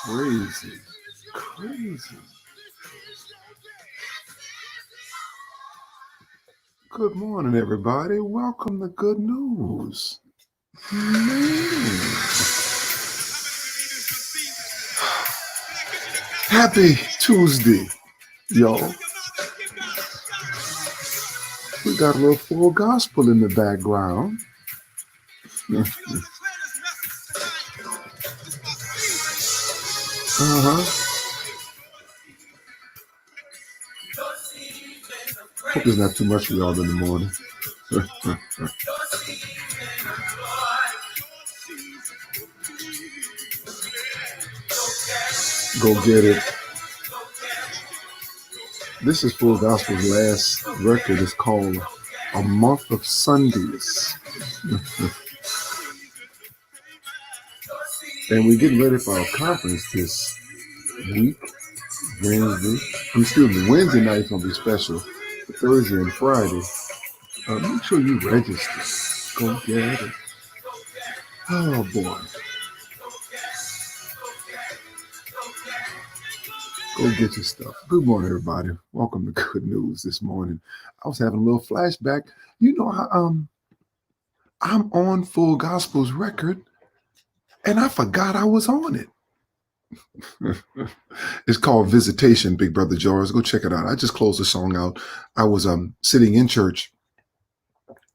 Crazy. Crazy. Good morning, everybody. Welcome to Good News. Man. Happy Tuesday, y'all. We got a little full gospel in the background. Hope there's not too much for y'all in the morning. Go get it. This is Full Gospel's last record. It's called A Month of Sundays. And we're getting ready for our conference this week. Wednesday night is going to be special. Thursday and Friday. Make sure you register. Go get it. Oh, boy. Go get your stuff. Good morning, everybody. Welcome to Good News this morning. I was having a little flashback. You know, I'm on Full Gospel's record, and I forgot I was on it. It's called Visitation, Big Brother George. Go check it out. I just closed the song out. I was sitting in church,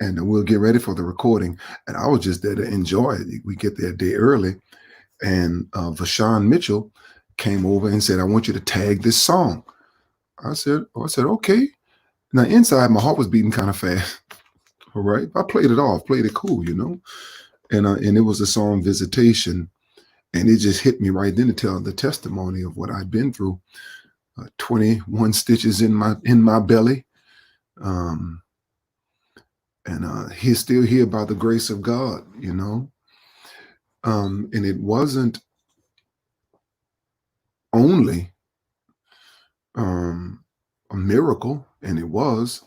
and we'll get ready for the recording, and I was just there to enjoy it. We get there a day early, and Vashawn Mitchell came over and said, I want you to tag this song. I said, okay. Now, inside, my heart was beating kind of fast. All right. I played it off, played it cool, you know. And it was the song Visitation. And it just hit me right then to tell the testimony of what I'd been through. 21 stitches in my belly. And he's still here by the grace of God, you know. And it wasn't only a miracle, and it was,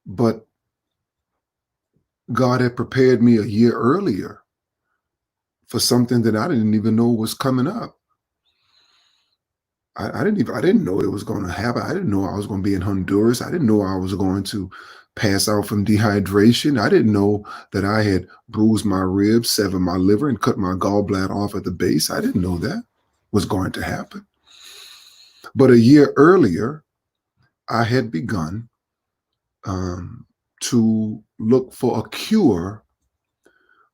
but God had prepared me a year earlier for something that I didn't even know was coming up. I didn't know it was going to happen. I didn't know I was going to be in Honduras. I didn't know I was going to pass out from dehydration. I didn't know that I had bruised my ribs, severed my liver, and cut my gallbladder off at the base. I didn't know that was going to happen. But a year earlier, I had begun to look for a cure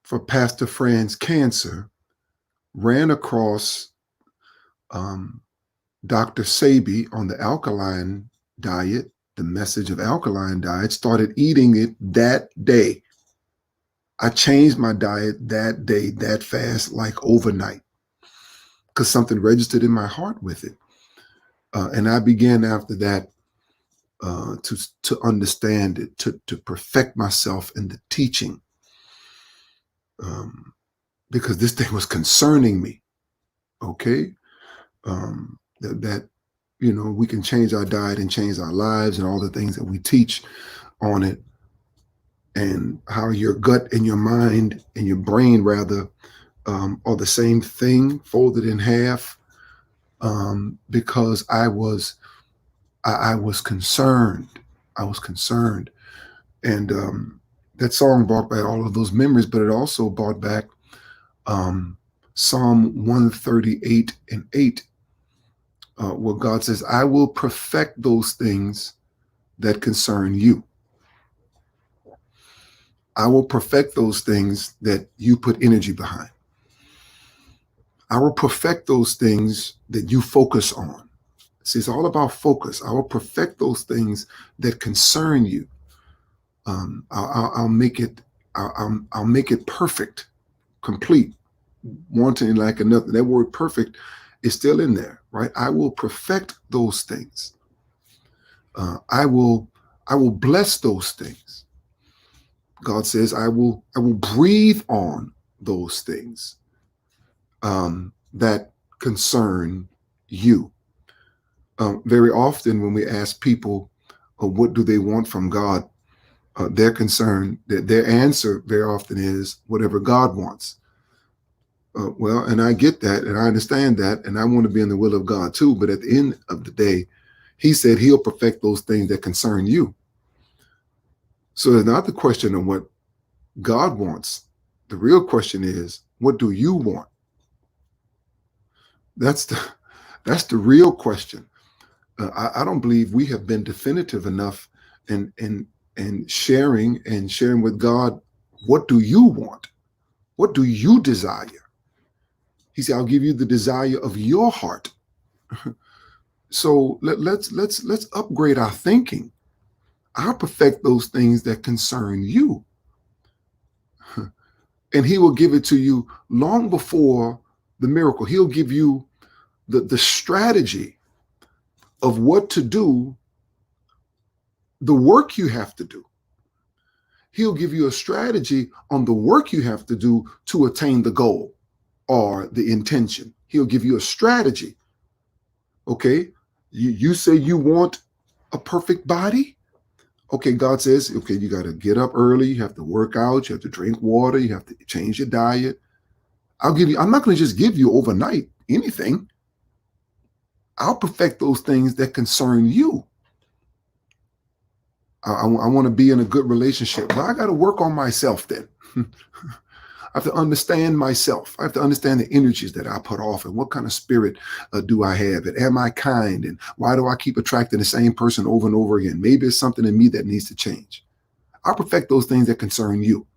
for Pastor Fran's cancer, ran across Dr. Sebi on the alkaline diet, the message of alkaline diet, started eating it that day. I changed my diet that day, that fast, like overnight, because something registered in my heart with it. And I began after that to understand it, to perfect myself in the teaching, because this thing was concerning me. Okay, that you know, we can change our diet and change our lives and all the things that we teach on it, and how your gut and your mind and your brain rather are the same thing folded in half. Because I was concerned. I was concerned. And that song brought back all of those memories, but it also brought back Psalm 138:8, where God says, I will perfect those things that concern you. I will perfect those things that you put energy behind. I will perfect those things that you focus on. See, it's all about focus. I will perfect those things that concern you. I'll make it. I'll make it perfect, complete, wanting like another. That word "perfect" is still in there, right? I will perfect those things. I will bless those things. God says, I will breathe on those things that concern you. Very often when we ask people, what do they want from God? Their concern, their answer very often is whatever God wants. Well, and I get that, and I understand that, and I want to be in the will of God too. But at the end of the day, he said he'll perfect those things that concern you. So it's not the question of what God wants. The real question is, what do you want? That's the real question. I don't believe we have been definitive enough in sharing with God. What do you want? What do you desire? He said, I'll give you the desire of your heart. So let's upgrade our thinking. I'll perfect those things that concern you. And he will give it to you long before the miracle. He'll give you the strategy of what to do, the work you have to do. He'll give you a strategy on the work you have to do to attain the goal or the intention. He'll give you a strategy. Okay, you say you want a perfect body. Okay, God says, okay, you got to get up early. You have to work out. You have to drink water. You have to change your diet. I'm not going to just give you overnight anything. I'll perfect those things that concern you. I want to be in a good relationship. Well, I got to work on myself then. I have to understand myself. I have to understand the energies that I put off and what kind of spirit do I have? And am I kind? And why do I keep attracting the same person over and over again? Maybe it's something in me that needs to change. I'll perfect those things that concern you.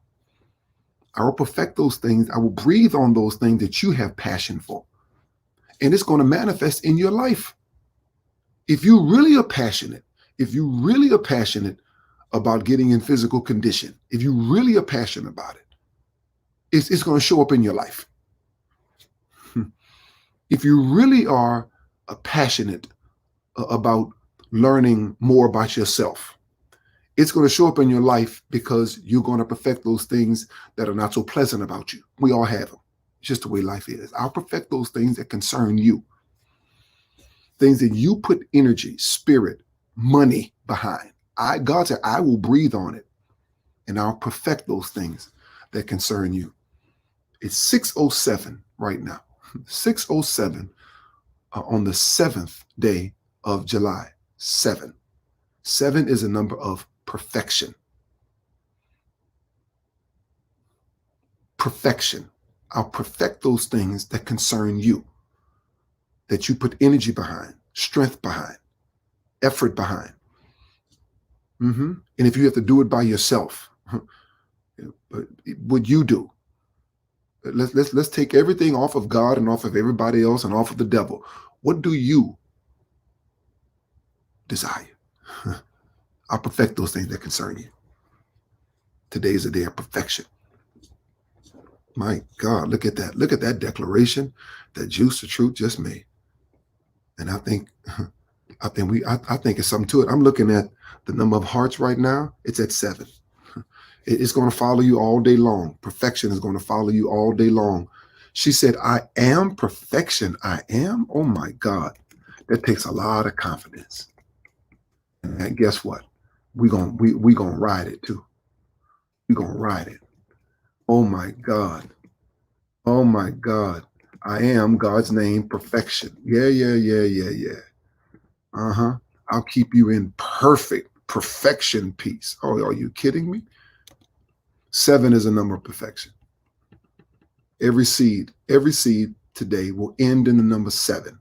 I will perfect those things. I will breathe on those things that you have passion for. And it's going to manifest in your life. If you really are passionate, about getting in physical condition, if you really are passionate about it, it's going to show up in your life. If you really are passionate about learning more about yourself, it's going to show up in your life because you're going to perfect those things that are not so pleasant about you. We all have them. It's just the way life is. I'll perfect those things that concern you. Things that you put energy, spirit, money behind. God said, I will breathe on it and I'll perfect those things that concern you. It's 6:07 right now. 6:07 on the 7th day of July. 7. 7 is a number of perfection. Perfection. I'll perfect those things that concern you, that you put energy behind, strength behind, effort behind. And if you have to do it by yourself, what you do, let's take everything off of God and off of everybody else and off of the devil. What do you desire? I'll perfect those things that concern you. Today is a day of perfection. My God, look at that. Look at that declaration that Juice the Truth just made. And I think it's something to it. I'm looking at the number of hearts right now. It's at 7. It's going to follow you all day long. Perfection is going to follow you all day long. She said, I am perfection. I am. Oh my God. That takes a lot of confidence. And guess what? We're going to ride it too. We're going to ride it. Oh my God. Oh my God. I am God's name, perfection. Yeah. I'll keep you in perfection peace. Oh, are you kidding me? 7 is a number of perfection. Every seed today will end in the number 7.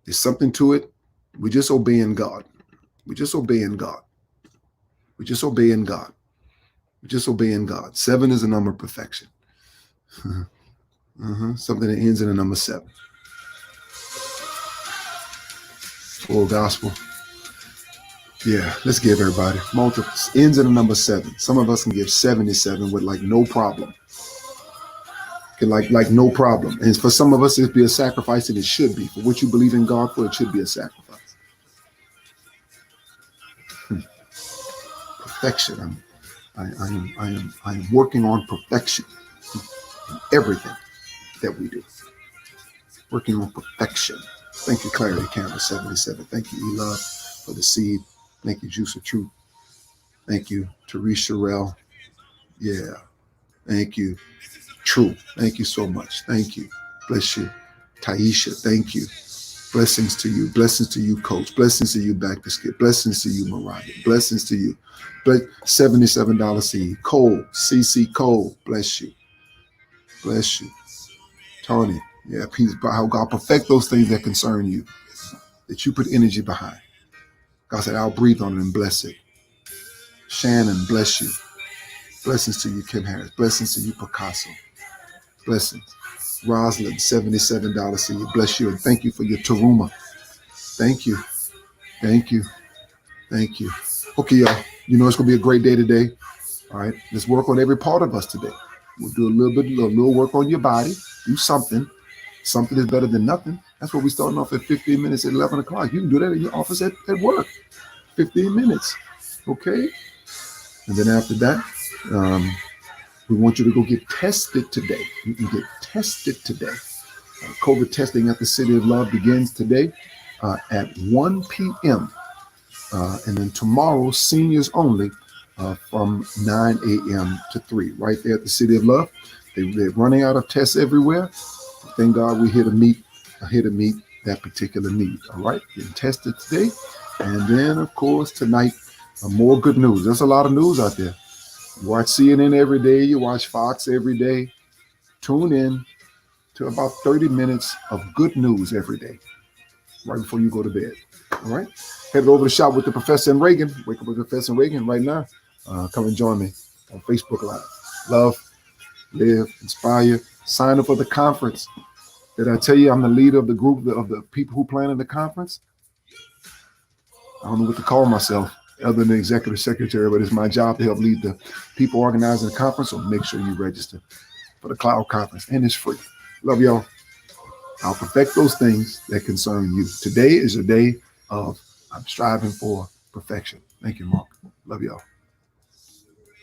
There's something to it. We're just obeying God. We're just obeying God. We're just obeying God. We're just obeying God. 7 is a number of perfection. Something that ends in the number 7. Full gospel. Yeah, let's give everybody multiples. Ends in the number 7. Some of us can give 77 with like no problem. Like no problem. And for some of us, it'd be a sacrifice, and it should be. For what you believe in God for, it should be a sacrifice. perfection. I am working on perfection in everything that we do. Working on perfection. Thank you, Clarity Canvas 77. Thank you, E-Love, for the seed. Thank you, Juice of Truth. Thank you, Teresa Rell. Yeah. Thank you, True. Thank you so much. Thank you. Bless you. Taisha, thank you. Blessings to you. Blessings to you, Coach. Blessings to you, Back to Skip. Blessings to you, Mariah. Blessings to you. But $77 seed. Cole, CC Cole. Bless you. Bless you. Tony. Yeah, peace. How God perfect those things that concern you, that you put energy behind. God said, I'll breathe on it and bless it. Shannon, bless you. Blessings to you, Kim Harris. Blessings to you, Picasso. Blessings. Rosalind, $77 seed. Bless you. And thank you for your Taruma. Thank you. Thank you. Thank you. Okay, y'all. You know it's going to be a great day today. All right. Let's work on every part of us today. We'll do a little work on your body. Do something. Something is better than nothing. That's what we're starting off at 15 minutes at 11 o'clock. You can do that in your office at work. 15 minutes. Okay. And then after that, we want you to go get tested today. You can get tested today. COVID testing at the City of Love begins today at 1 p.m. And then tomorrow, seniors only from 9 a.m. to 3, right there at the City of Love. They're running out of tests everywhere. Thank God we're here to meet that particular need. All right, getting tested today. And then, of course, tonight, more good news. There's a lot of news out there. You watch CNN every day. You watch Fox every day. Tune in to about 30 minutes of good news every day, right before you go to bed. All right? Head over to Shop with the Professor and Reagan. Wake up with Professor and Reagan right now. Come and join me on Facebook Live. Love, live, inspire. Sign up for the conference. Did I tell you I'm the leader of the group of the people who planning the conference? I don't know what to call myself other than executive secretary, but it's my job to help lead the people organizing the conference. So make sure you register for the Cloud Conference, and it's free. Love y'all. I'll perfect those things that concern you. Today is a day of I'm striving for perfection. Thank you, Mark. Love y'all.